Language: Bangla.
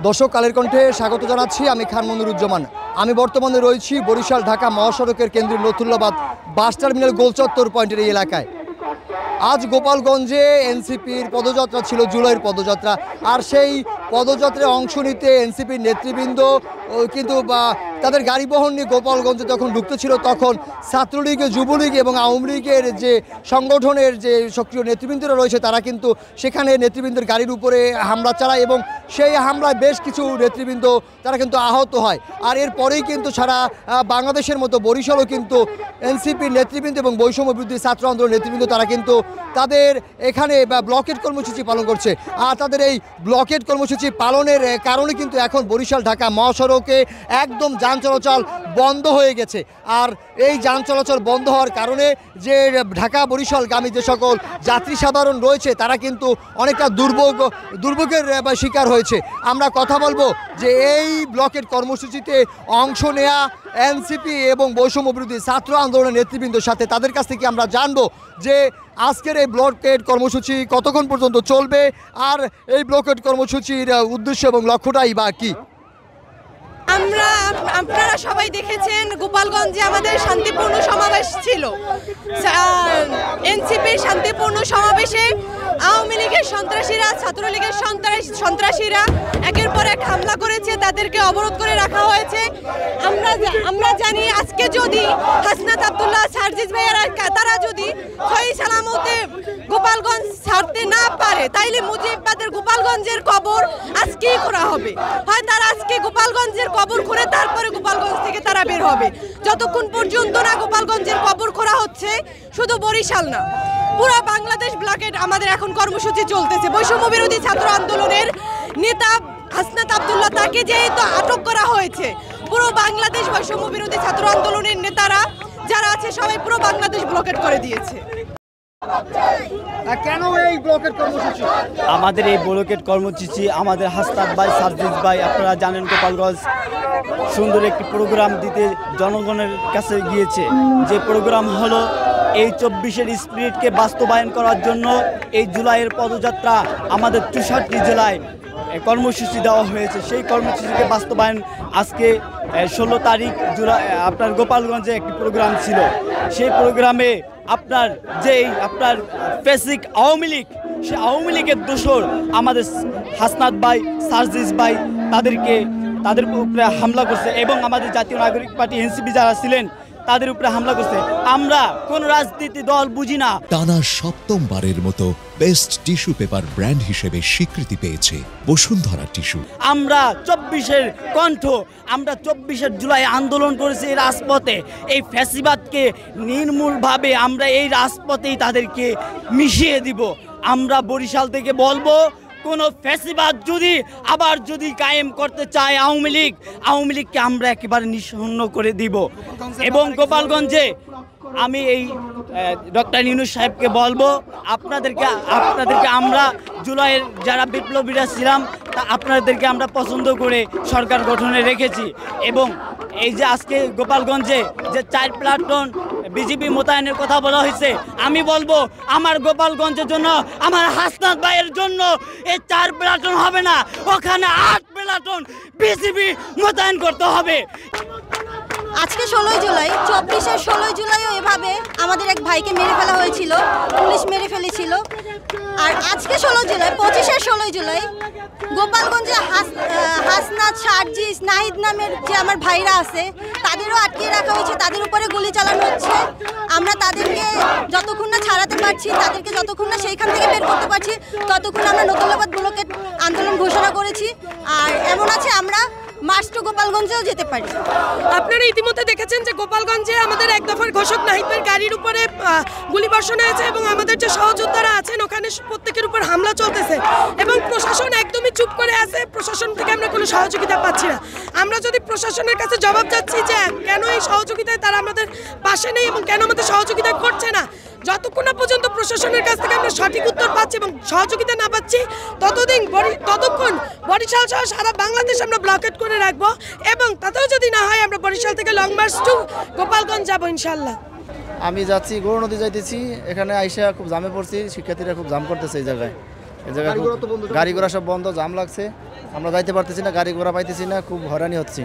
দর্শক কালের কণ্ঠে স্বাগত জানাচ্ছি। আমি খান মনিরুজ্জামান। আমি বর্তমানে রয়েছি বরিশাল ঢাকা মহাসড়কের কেন্দ্রীয় নথুল্লাবাদ বাস টার্মিনাল গোলচত্বর পয়েন্টের এই এলাকায়। আজ গোপালগঞ্জে এনসিপির পদযাত্রা ছিল, জুলাইয়ের পদযাত্রা। আর সেই পদযাত্রায় অংশ নিতে এনসিপির নেতৃবৃন্দ কিন্তু তাদের গাড়ি বহন নিয়ে গোপালগঞ্জে যখন ঢুকতেছিল, তখন ছাত্রলীগ, যুবলীগ এবং আওয়ামী লীগের যে সংগঠনের যে সক্রিয় নেতৃবৃন্দরা রয়েছে তারা কিন্তু সেখানে নেতৃবৃন্দের গাড়ির উপরে হামলা চালায় এবং সেই হামলায় বেশ কিছু নেতৃবৃন্দ তারা কিন্তু আহত হয়। আর এরপরেই কিন্তু সারা বাংলাদেশের মতো বরিশালও কিন্তু এনসিপির নেতৃবৃন্দ এবং বৈষম্য বিরোধী ছাত্র আন্দোলনের নেতৃবৃন্দ তারা কিন্তু তাদের এখানে ব্লকেট কর্মসূচি পালন করছে। আর তাদের এই ব্লকেট কর্মসূচি পালনের কারণে কিন্তু এখন বরিশাল ঢাকা মহাসড়কে একদম যান চলাচল বন্ধ হয়ে গেছে। আর এই যান চলাচল বন্ধ হওয়ার কারণে যে ঢাকা বরিশালগামী যে সকল যাত্রী সাধারণ রয়েছে তারা কিন্তু অনেকটা দুর্ভোগের শিকার হয়েছে। আমরা কথা বলবো যে এই ব্লকেট কর্মসূচিতে অংশ নেয়া এনসিপি এবং বৈষম্য বিরোধী ছাত্র আন্দোলনের নেতৃবৃন্দের সাথে, তাদের কাছ থেকে আমরা জানবো যে আজকের এই ব্লকেট কর্মসূচি কতক্ষণ পর্যন্ত চলবে আর এই ব্লকেট কর্মসূচির উদ্দেশ্য এবং লক্ষ্যটাই বা কী। আপনারা সবাই দেখেছেন গোপালগঞ্জে আমাদের শান্তিপূর্ণ সমাবেশ ছিল। এনসিপির শান্তিপূর্ণ সমাবেশে আওয়ামী লীগের সন্ত্রাসীরা, ছাত্রলীগের সন্ত্রাসীরা একের পর এক হামলা করেছে, তাদেরকে অবরোধ করে রাখা হয়েছে। আমরা জানি আজকে যদি হাসনাত আব্দুল্লাহ, সার্জিস ভাইয়ারা তারা যদি সহি সালামতে গোপালগঞ্জ ছাড়তে না পারে, তাইলে মুজিববাদের গোপালগঞ্জের কবর আজকেই করা হবে। হয় তারা আজকে গোপালগঞ্জের কবর করে তারপরে গোপালগঞ্জ থেকে তারা বের হবে। যতক্ষণ পর্যন্ত না গোপালগঞ্জের কবর করা হচ্ছে, শুধু বরিশাল না, পুরো বাংলাদেশ ব্লকেট আমাদের এখন কর্মসূচি চলতেছে। বৈষম্য বিরোধী ছাত্র আন্দোলনের নেতা হাসনাত আব্দুল্লাহ, তাকে যেহেতু আটক করা হয়েছে, পুরো বাংলাদেশ বৈষম্য বিরোধী ছাত্র আন্দোলনের নেতারা যারা আছে সবাই পুরো বাংলাদেশ ব্লকেট করে দিয়েছে। কেন এই ব্লকেট কর্মসূচি? আমাদের এই ব্লকেট কর্মসূচি আমাদের হাসনাত ভাই, সার্জিস ভাই, আপনারা জানেন গোপালগঞ্জ সুন্দর একটি প্রোগ্রাম দিতে জনগণের কাছে গিয়েছে। যে প্রোগ্রাম হলো এই 24-এর স্পিরিটকে বাস্তবায়ন করার জন্য এই জুলাইয়ের পদযাত্রা আমাদের 64 জেলায় কর্মসূচি দেওয়া হয়েছে। সেই কর্মসূচিকে বাস্তবায়ন আজকে 16 তারিখ জুলাই আপনার গোপালগঞ্জে একটি প্রোগ্রাম ছিল। সেই প্রোগ্রামে আপনার ফেসিক আওয়ামী লীগ, সে আওয়ামী লীগের দোসর আমাদের হাসনাত ভাই, সার্জিস ভাই তাদের উপরে হামলা করছে এবং আমাদের জাতীয় নাগরিক পার্টি এনসিপি যারা ছিলেন তাদের উপরে হামলা করছে। আমরা কোন রাজনীতি দল বুঝি না। টানা 7মবারের মতো বেস্ট টিস্যু পেপার ব্র্যান্ড হিসেবে স্বীকৃতি পেয়েছে বসুন্ধরা টিস্যু। আমরা 24-এর কণ্ঠ, আমরা 24-এর জুলাই আন্দোলন করেছি এই রাজপথে। এই ফ্যাসিবাদকে নির্মূলভাবে আমরা এই রাজপথেই তাদেরকে মিশিয়ে দিব। আমরা বরিশাল থেকে বলবো, কোনো ফ্যাসিবাদ যদি কায়েম করতে চায় আওয়ামী লীগকে আমরা একেবারে নিঃসন্ন করে দিব। এবং গোপালগঞ্জে আমি এই ডক্টর ইউনূস সাহেবকে বলবো, আপনাদেরকে আমরা জুলাইয়ের যারা বিপ্লবীরা ছিলাম আপনাদেরকে আমরা পছন্দ করে সরকার গঠনে রেখেছি। এবং এই যে আজকে গোপালগঞ্জে যে 4 প্লাটুন বিজিবি মোতায়েনের কথা বলা হয়েছে, আমি বলবো আমার গোপালগঞ্জের জন্য, আমার হাসনাত ভাইয়ের জন্য এই 4 প্লাটুন হবে না, ওখানে 8 প্লাটুন বিজিবি মোতায়েন করতে হবে। আজকে 16 জুলাই, 24-এর 16 জুলাইও এভাবে আমাদের এক ভাইকে মেরে ফেলা হয়েছিল, পুলিশ মেরে ফেলেছিল। আর আজকে 16 জুলাই, 25-এর 16 জুলাই গোপালগঞ্জে হাসনাত, সার্জিস, নাহিদ নামের যে আমার ভাইরা আছে তাদেরও আটকিয়ে রাখা হয়েছে, তাদের উপরে গুলি চালানো হচ্ছে। আমরা তাদেরকে যতক্ষণ না ছাড়াতে পারছি, তাদেরকে যতক্ষণ না সেইখান থেকে বের করতে পারছি, ততক্ষণ আমরা নতুল্লাবাদ ব্লকেট আন্দোলন ঘোষণা করেছি। আর এমন আছে আমরা মার্চ টু গোপালগঞ্জেও যেতে পারি। আপনারা ইতিমধ্যে দেখেছেন যে গোপালগঞ্জে আমাদের এক দফার ঘোষক নাহিদ ভাইয়ের গাড়ির উপরে গুলিবর্ষণ হয়েছে এবং আমাদের যে সহযোদ্ধারা আছেন ওখানে প্রত্যেকের উপর হামলা চলতেছে এবং প্রশাসন একদমই চুপ করে আছে। প্রশাসন থেকে আমরা কোনো সহযোগিতা পাচ্ছি না। আমরা যদি প্রশাসনের কাছে জবাব চাচ্ছি যে কেন এই সহযোগিতায় তারা আমাদের পাশে নেই এবং কেন আমাদের সহযোগিতা করছে না, যতক্ষণ না পর্যন্ত প্রশাসনের কাছ থেকে আমরা সঠিক উত্তর পাচ্ছি এবং সহযোগিতা না পাচ্ছি, ততক্ষণ বরিশাল সহ সারা বাংলাদেশ আমরা ব্লকেট করে রাখবো। এবং তাতেও যদি না হয় আমরা বরিশাল থেকে লং মার্চ টু গোপালগঞ্জ যাবো ইনশাল্লাহ। আমি যাচ্ছি গৌর নদী যাইতেছি, এখানে আইসা খুব জামে পড়ছি, শিক্ষার্থীরা খুব জাম করতেছে এই জায়গায়। এই জায়গায় গাড়ি ঘোড়া তো বন্ধ। গাড়ি ঘোড়া সব বন্ধ, জাম লাগছে, আমরা যাইতে পারতেছি না, গাড়ি ঘোড়া পাইতেছি না, খুব হয়রানি হচ্ছে।